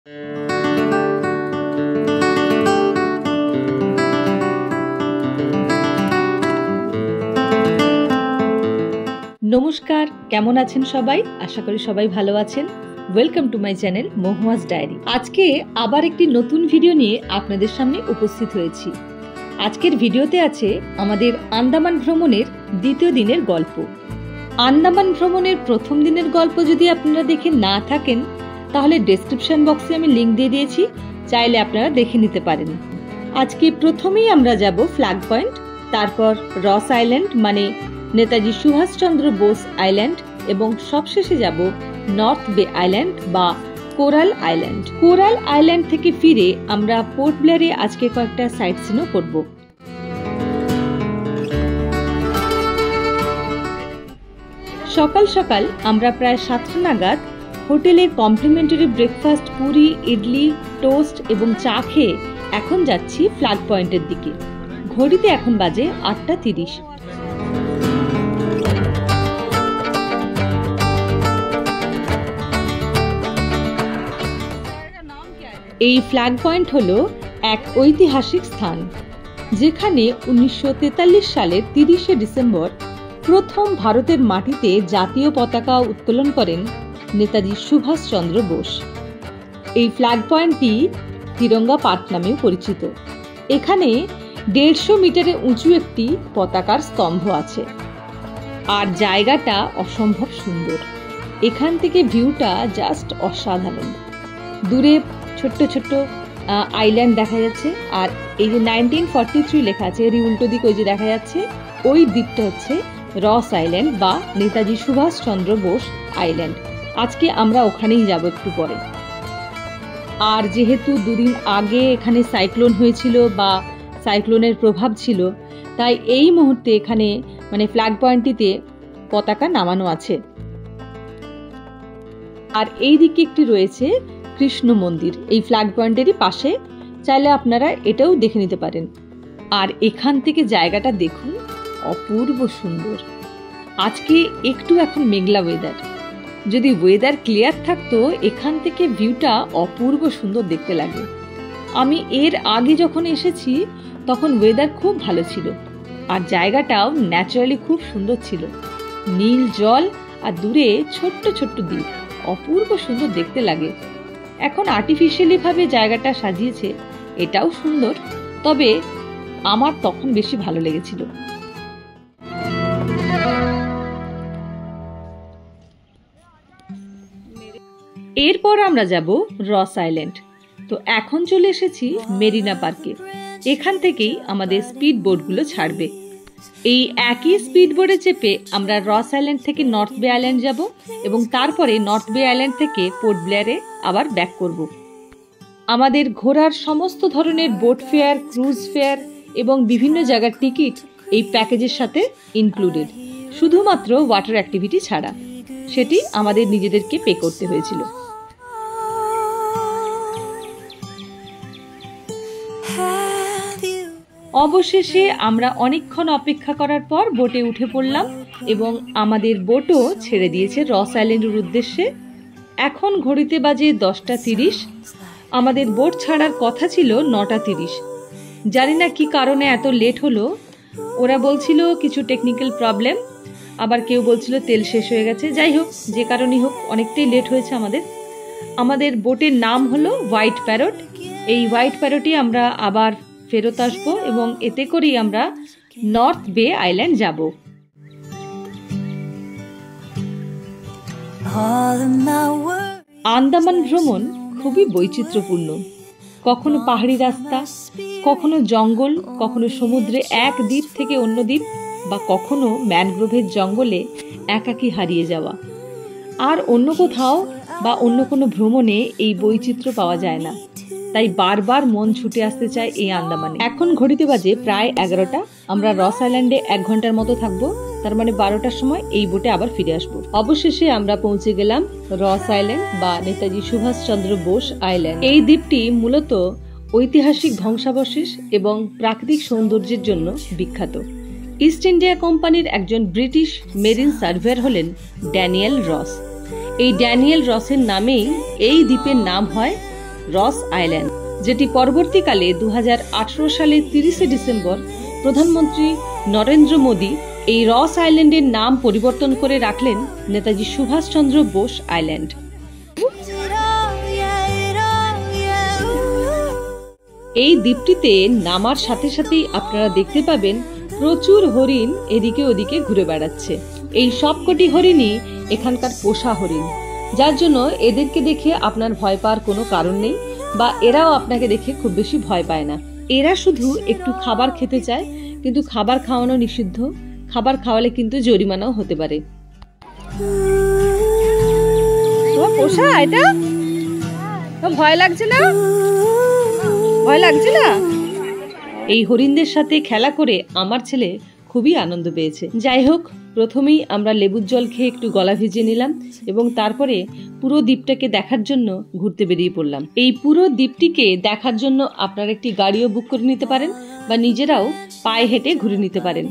নমস্কার, কেমন আছেন সবাই? আশা করি সবাই ভালো আছেন। Welcome to my channel Mahua's diary. আজকে আবার একটি নতুন ভিডিও নিয়ে আপনাদের সামনে উপস্থিত হয়েছি। আজকের ভিডিওতে আছে আমাদের আন্দামান ভ্রমণের দ্বিতীয় দিনের গল্প। আন্দামান ভ্রমণের প্রথম দিনের গল্প যদি আপনারা দেখে না থাকেন তাহলে ডেসক্রিপশন বক্সে আমি লিংক দিয়ে দিয়েছি, চাইলে আপনারা দেখে নিতে পারেন। আজকে প্রথমেই আমরা যাব ফ্ল্যাগ পয়েন্ট, তারপর রস আইল্যান্ড মানে নেতাজি সুভাষচন্দ্র বোস আইল্যান্ড এবং সবশেষে যাব নর্থ বে আইল্যান্ড বা কোরাল আইল্যান্ড। কোরাল আইল্যান্ড থেকে ফিরে আমরা পোর্ট ব্লেয়ারে আজকে কয়েকটা সাইট সিনও করব। সকাল সকাল আমরা প্রায় 7টা নাগাদ হোটেলের complimentary breakfast, puri, idli, toast এবং চা খেয়ে এখন যাচ্ছি ফ্ল্যাগ পয়েন্টের দিকে। ঘড়িতে এখন বাজে 8:30। এই ফ্ল্যাগ পয়েন্ট হলো এক ঐতিহাসিক স্থান, যেখানে 1943 সালের 30শে ডিসেম্বর প্রথম ভারতের মাটিতে জাতীয় পতাকা উত্তোলন করেন নেতাজি সুভাষচন্দ্র বোস। এই ফ্ল্যাগ পয়েন্টটি তিরঙ্গা পাট নামেও পরিচিত। এখানে 150 মিটারের উঁচু একটি পতাকার স্তম্ভ আছে, আর জায়গাটা অসম্ভব সুন্দর। এখান থেকে ভিউটা জাস্ট অসাধারণ। দূরে ছোট্ট ছোট্ট আইল্যান্ড দেখা যাচ্ছে, আর এই যে 1943 লেখা আছে এর উল্টো দিক ওই যে দেখা যাচ্ছে, ওই দ্বীপটা হচ্ছে রস আইল্যান্ড বা নেতাজি সুভাষচন্দ্র বোস আইল্যান্ড। আজকে আমরা ওখানেই যাব একটু পরে। আর যেহেতু দুদিন আগে এখানে সাইক্লোন হয়েছিল বা সাইক্লোনের প্রভাব ছিল, তাই এই মুহূর্তে এখানে মানে ফ্ল্যাগ পয়েন্টটিতে পতাকা নামানো আছে। আর এই দিকে একটি রয়েছে কৃষ্ণ মন্দির এই ফ্ল্যাগ পয়েন্টেরই পাশে, চাইলে আপনারা এটাও দেখে নিতে পারেন। আর এখান থেকে জায়গাটা দেখুন, অপূর্ব সুন্দর। আজকে একটু এখন মেঘলা ওয়েদার, যদি ওয়েদার ক্লিয়ার থাকতো এখান থেকে ভিউটা অপূর্ব সুন্দর দেখতে লাগে। আমি এর আগে যখন এসেছি তখন ওয়েদার খুব ভালো ছিল, আর জায়গাটাও ন্যাচারালি খুব সুন্দর ছিল। নীল জল আর দূরে ছোট্ট ছোট্ট দ্বীপ, অপূর্ব সুন্দর দেখতে লাগে। এখন আর্টিফিশিয়ালি ভাবে জায়গাটা সাজিয়েছে, এটাও সুন্দর, তবে আমার তখন বেশি ভালো লেগেছিল। এরপর আমরা যাব রস আইল্যান্ড। তো এখন চলে এসেছি মেরিনা পার্কে। এখান থেকেই আমাদের স্পিড বোটগুলো ছাড়বে। এই একই স্পিড বোটে চেপে আমরা রস আইল্যান্ড থেকে নর্থ বে আইল্যান্ড যাব এবং তারপরে নর্থ বে আইল্যান্ড থেকে পোর্ট ব্লেয়ারে আবার ব্যাক করব। আমাদের ঘোরার সমস্ত ধরনের বোট ফেয়ার, ক্রুজ ফেয়ার এবং বিভিন্ন জায়গার টিকিট এই প্যাকেজের সাথে ইনক্লুডেড, শুধুমাত্র ওয়াটার অ্যাক্টিভিটি ছাড়া। সেটি আমাদের নিজেদেরকে পে করতে হয়েছিল। অবশেষে আমরা অনেকক্ষণ অপেক্ষা করার পর বোটে উঠে পড়লাম এবং আমাদের বোটও ছেড়ে দিয়েছে রস আইল্যান্ডের উদ্দেশ্যে। এখন ঘড়িতে বাজে 10:30। আমাদের বোট ছাড়ার কথা ছিল 9:30। জানি না কি কারণে এত লেট হলো। ওরা বলছিল কিছু টেকনিক্যাল প্রবলেম, আবার কেউ বলছিল তেল শেষ হয়ে গেছে। যাই হোক, যে কারণেই হোক অনেকটাই লেট হয়েছে আমাদের বোটের নাম হলো হোয়াইট প্যারট। এই হোয়াইট প্যারটই আমরা আবার ফেরত আসবো এবং এতে করেই আমরা নর্থ বে আইল্যান্ড যাব। আন্দামান ভ্রমণ খুবই বৈচিত্র্যপূর্ণ। কখনো পাহাড়ি রাস্তা, কখনো জঙ্গল, কখনো সমুদ্রে এক দ্বীপ থেকে অন্য দ্বীপ, বা কখনো ম্যানগ্রোভের জঙ্গলে একাকী হারিয়ে যাওয়া। আর অন্য কোথাও বা অন্য কোনো ভ্রমণে এই বৈচিত্র্য পাওয়া যায় না, তাই বারবার মন ছুটে আসতে চায় এই আন্দামানে। এখন ঘড়িতে বাজে প্রায় 11টা। আমরা রস আইল্যান্ডে 1 ঘন্টার মতো থাকবো, তার মানে 12টার সময় এই বোটে আবার ফিরে আসবো। অবশেষে আমরা পৌঁছে গেলাম রস আইল্যান্ড বা নেতাজি সুভাষচন্দ্র বোস আইল্যান্ড। এই দ্বীপটি মূলত ঐতিহাসিক ধ্বংসাবশেষ এবং প্রাকৃতিক সৌন্দর্যের জন্য বিখ্যাত। ইস্ট ইন্ডিয়া কোম্পানির একজন ব্রিটিশ মেরিন সার্ভেয়ার হলেন ড্যানিয়েল রস। এই ড্যানিয়েল রসের নামেই এই দ্বীপের নাম হয় রস আইল্যান্ড, যেটি পরবর্তীকালে 2018 সালের 30 ডিসেম্বর প্রধানমন্ত্রী নরেন্দ্র মোদী এই রস আইল্যান্ডের নাম পরিবর্তন করে রাখলেন নেতাজি সুভাষচন্দ্র বোস আইল্যান্ড। এই দ্বীপটিতে নামার সাথে সাথেই আপনারা দেখতে পাবেন প্রচুর হরিণ এদিকে ওদিকে ঘুরে বেড়াচ্ছে। এই সবকটি হরিণই এখানকার পোষা হরিণ, যার জন্য এদেরকে দেখে আপনার ভয় পাওয়ার কোনো কারণ নেই, বা এরাও আপনাকে দেখে খুব বেশি ভয় পায় না। এরা শুধু একটু খাবার খেতে চায়, কিন্তু খাবার খাওয়ানো নিষিদ্ধ। খাবার খাওয়ালে কিন্তু জরিমানাও হতে পারে। তোমার পোষা এটা? ভয় লাগছে না? ভয় লাগছে না? এই হরিণদের সাথে খেলা করে আমার ছেলে খুবই আনন্দ পেয়েছে। যাই হোক, প্রথমেই আমরা লেবুর জল খেয়ে একটু গলা ভিজিয়ে নিলাম এবং তারপরে পুরো দ্বীপটাকে দেখার জন্য ঘুরতে বেরিয়ে পড়লাম। এই পুরো দ্বীপটিকে দেখার জন্য আপনারা একটি গাড়িও বুক করে নিতে পারেন বা নিজেরাও পায়ে হেঁটে ঘুরে নিতে পারেন।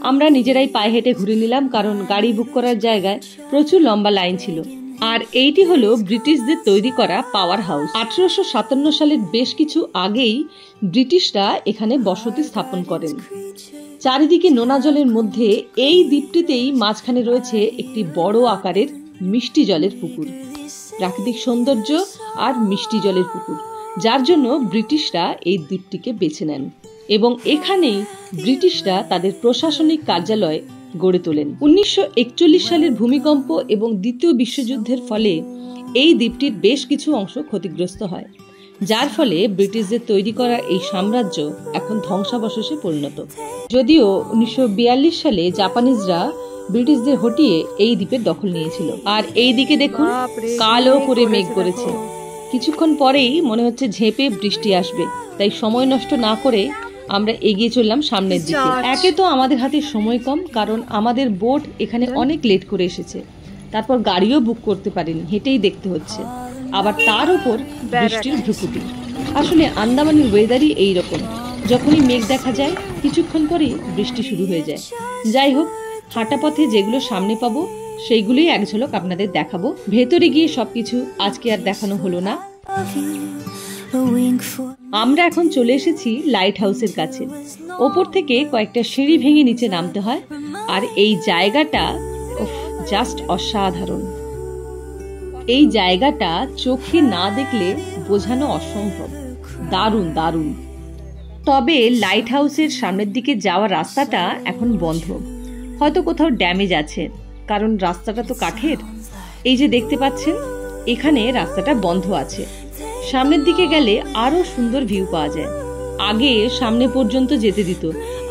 আমরা নিজেরাই পায়ে হেঁটে ঘুরে নিলাম, কারণ গাড়ি বুক করার জায়গায় প্রচুর লম্বা লাইন ছিল। আর এইটি হলো ব্রিটিশদের তৈরি করা পাওয়ার হাউস। 1857 সালের বেশ কিছু আগেই ব্রিটিশরা এখানে বসতি স্থাপন করেন। চারিদিকে নোনা জলের মধ্যে এই দ্বীপটিতেই মাঝখানে রয়েছে একটি বড় আকারের মিষ্টি জলের পুকুর। প্রাকৃতিক সৌন্দর্য আর মিষ্টি জলের পুকুর, যার জন্য ব্রিটিশরা এই দ্বীপটিকে বেছে নেন এবং এখানেই ব্রিটিশরা তাদের প্রশাসনিক কার্যালয় গড়ে তোলেন। 1941 সালের ভূমিকম্প এবং দ্বিতীয় বিশ্বযুদ্ধের ফলে এই দ্বীপটির বেশ কিছু অংশ ক্ষতিগ্রস্ত হয়, যার ফলে ব্রিটিশদের তৈরি করা এই সাম্রাজ্য এখন ধ্বংসাবশেষে পরিণত। যদিও 1942 সালে জাপানিজরা ব্রিটিশদের হটিয়ে এই দ্বীপের দখল নিয়েছিল। আর এই দিকে দেখুন, কালো করে মেঘ করেছে। কিছুক্ষণ পরেই মনে হচ্ছে ঝেঁপে বৃষ্টি আসবে, তাই সময় নষ্ট না করে আমরা এগিয়ে চললাম সামনের দিকে। একে তো আমাদের হাতে সময় কম, কারণ আমাদের বোট এখানে অনেক লেট করে এসেছে। তারপর গাড়িও বুক করতে পারিনি, হেঁটেই দেখতে হচ্ছে। আবার তার উপর বৃষ্টির ভ্রুকুটি। আসলে আন্দামানের ওয়েদারই এইরকম, যখনই মেঘ দেখা যায় কিছুক্ষণ পরেই বৃষ্টি শুরু হয়ে যায়। যাই হোক, হাঁটা পথে যেগুলো সামনে পাবো সেইগুলোই এক ঝলক আপনাদের দেখাবো। ভেতরে গিয়ে সবকিছু আজকে আর দেখানো হলো না। আমরা এখন চলে এসেছি লাইট হাউসের কাছে। ওপর থেকে কয়েকটা সিঁড়ি ভেঙে নিচে নামতে হয়, আর এই জায়গাটা জাস্ট অসাধারণ। এই জায়গাটা চোখে না দেখলে বোঝানো অসম্ভব। দারুণ দারুণ। তবে লাইট হাউসের সামনের দিকে যাওয়ার রাস্তাটা এখন বন্ধ, হয়তো কোথাও ড্যামেজ আছে, কারণ রাস্তাটা তো কাঠের। এই যে দেখতে পাচ্ছেন, এখানে রাস্তাটা বন্ধ আছে। সামনের দিকে গেলে আরো সুন্দর ভিউ পাওয়া যায়। আগে সামনে পর্যন্ত যেতে দিত,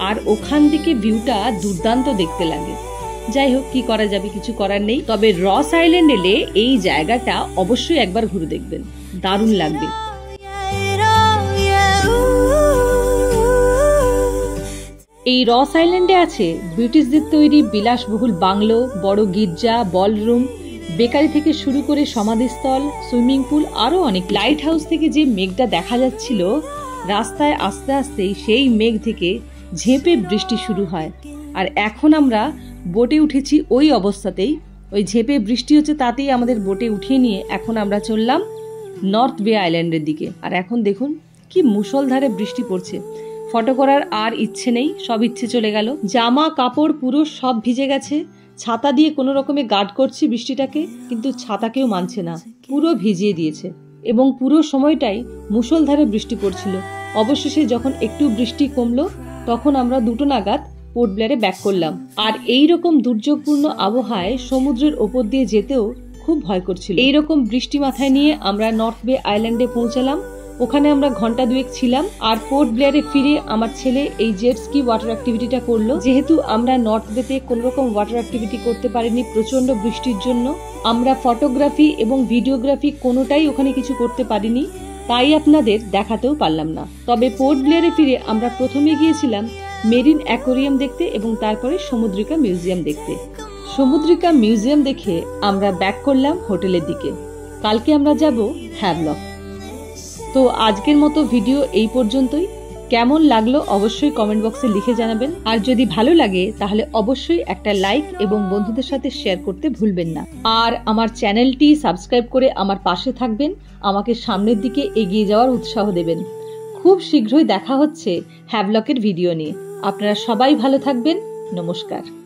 আর ওখান থেকে ভিউটা দুর্দান্ত দেখতে লাগে। যাই হোক, কি করা যাবে, কিছু করার নেই। তবে রস আইল্যান্ড এলে এই জায়গাটা অবশ্যই একবার ঘুরে দেখবেন, দারুণ লাগবে। এই রস আইল্যান্ডে আছে ব্রিটিশদের তৈরি বিলাসবহুল বাংলো, বড় গির্জা, বলরুম, বেকারি থেকে শুরু করে সমাধিস্থল, সুইমিং পুল, আরো অনেক। লাইট হাউস থেকে যে মেঘটা দেখা যাচ্ছিল, রাস্তায় আস্তে আস্তেই সেই মেঘ থেকে ঝেঁপে বৃষ্টি শুরু হয়। আর এখন আমরা বোটে উঠেছি ওই অবস্থাতেই, ওই ঝেঁপে বৃষ্টি হচ্ছে, তাতেই আমাদের বোটে উঠিয়ে নিয়ে এখন আমরা চললাম নর্থ বে আইল্যান্ডের দিকে। আর এখন দেখুন কি মুষলধারে বৃষ্টি পড়ছে। ফটো করার আর ইচ্ছে নেই, সব ইচ্ছে চলে গেল। জামা কাপড় পুরো সব ভিজে গেছে। ছাতা দিয়ে কোনো রকমে গার্ড করছি বৃষ্টিটাকে, কিন্তু ছাতাকেও মানছে না, পুরো ভিজিয়ে দিয়েছে। এবং পুরো সময়টাই মুষলধারে বৃষ্টি পড়ছিল। অবশেষে যখন একটু বৃষ্টি কমলো, তখন আমরা 2টো নাগাদ পোর্ট ব্লেয়ারে ব্যাক করলাম। আর এইরকম দুর্যোগপূর্ণ আবহাওয়ায় সমুদ্রের ওপর দিয়ে যেতেও খুব ভয় করছিল। এইরকম বৃষ্টি মাথায় নিয়ে আমরা নর্থ বে আইল্যান্ডে পৌঁছালাম। ওখানে আমরা ঘন্টা 2 ছিলাম। আর পোর্ট ব্লেয়ারে ফিরে আমার ছেলে এই জেট স্কি ওয়াটার অ্যাক্টিভিটিটা করলো। যেহেতু আমরা নর্থ বেতে কোন রকম ওয়াটার অ্যাক্টিভিটি করতে পারিনি প্রচন্ড বৃষ্টির জন্য, আমরা ফটোগ্রাফি এবং ভিডিওগ্রাফি কোনোটাই ওখানে কিছু করতে পারিনি, তাই আপনাদের দেখাতেও পারলাম না। তবে পোর্ট ব্লেয়ারে ফিরে আমরা প্রথমে গিয়েছিলাম মেরিন অ্যাকোরিয়াম দেখতে এবং তারপরে সমুদ্রিকা মিউজিয়াম দেখতে। সমুদ্রিকা মিউজিয়াম দেখে আমরা ব্যাক করলাম হোটেলের দিকে। কালকে আমরা যাব হ্যাভলক। তো আজকের মতো ভিডিও এই পর্যন্তই। কেমন লাগলো অবশ্যই কমেন্ট বক্সে লিখে জানাবেন। আর যদি ভালো লাগে তাহলে অবশ্যই একটা লাইক এবং বন্ধুদের সাথে শেয়ার করতে ভুলবেন না। আর আমার চ্যানেলটি সাবস্ক্রাইব করে আমার পাশে থাকবেন, আমাকে সামনের দিকে এগিয়ে যাওয়ার উৎসাহ দেবেন। খুব শীঘ্রই দেখা হচ্ছে হ্যাভলকের ভিডিও নিয়ে। আপনারা সবাই ভালো থাকবেন। নমস্কার।